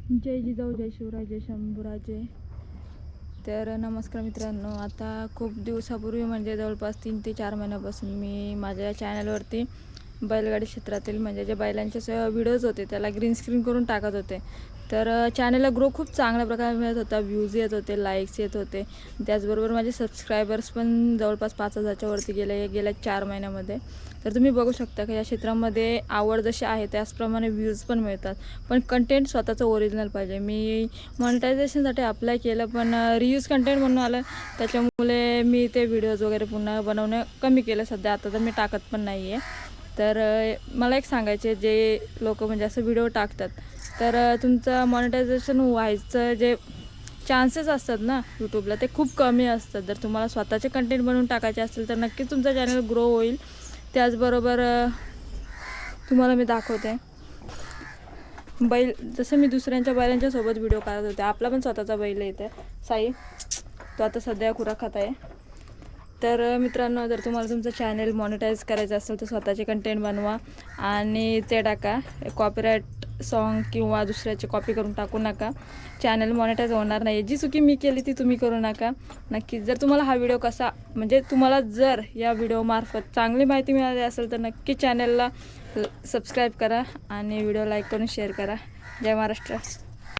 जय जिजाऊ, जय शिवराय, जय शंभूराजे. तर नमस्कार मित्रांनो, आता खूप दिवसापूर्वी म्हणजे जवळपास 3 ते 4 महिन्यापासून मी माझ्या चॅनलवरती बैलगाडी क्षेत्रातील म्हणजे जे बैलांचे व्हिडिओज होते त्याला ग्रीन स्क्रीन करून टाकत होते. तर चॅनलला ग्रो खूप चांगल्या प्रकारे मिळत होता, व्ह्यूज येत होते, लाईक्स येत होते. त्याचबरोबर माझे सबस्क्रायबर्स पण जवळपास 5000च्या वरती गेल्या 4 महिन्यामध्ये. तर तुम्ही बघू शकता की या क्षेत्रामध्ये आवड जशी आहे त्याचप्रमाणे व्ह्यूज पण मिळतात, पण कंटेंट स्वतःचं ओरिजिनल पाहिजे. मी मॉनिटायझेशनसाठी अप्लाय केलं, पण रियूज कंटेंट म्हणून आलं, त्याच्यामुळे मी ते व्हिडिओज वगैरे पुन्हा बनवणं कमी केलं. सध्या आता तर मी टाकत पण नाही आहे. तर मला एक सांगायचे, जे लोक म्हणजे असं व्हिडिओ टाकतात, तर तुमचं मॉनिटायझेशन व्हायचं जे चान्सेस असतात ना यूट्यूबला, ते खूप कमी असतात. जर तुम्हाला स्वतःचे कंटेंट बनवून टाकायचे असेल तर नक्कीच तुमचं चॅनल ग्रो होईल. त्याचबरोबर तुम्हाला मी दाखवते बैल, जसं मी दुसऱ्यांच्या बैलांच्या सोबत व्हिडिओ काढत होते. आपला पण स्वतःचा बैल आहे इथे साई, तो आता सध्या खुरा खात आहे. तर मित्रांनो, जर तुम्हाला तुमचं चॅनल मॉनिटाईज करायचं असेल तर स्वतःचे कंटेंट बनवा आणि ते टाका. कॉपीराईट सॉन्ग किंवा दुसऱ्याची कॉपी करून टाकू नका, चॅनल मॉनिटाईज होणार नाही. जी चुकी मी केली ती तुम्ही करू नका. नक्कीच जर तुम्हाला हा व्हिडिओ कसा म्हणजे तुम्हाला जर या व्हिडिओमार्फत चांगली माहिती मिळाली असेल तर नक्की चॅनलला सबस्क्राईब करा आणि व्हिडिओ लाईक करून शेअर करा. जय महाराष्ट्र.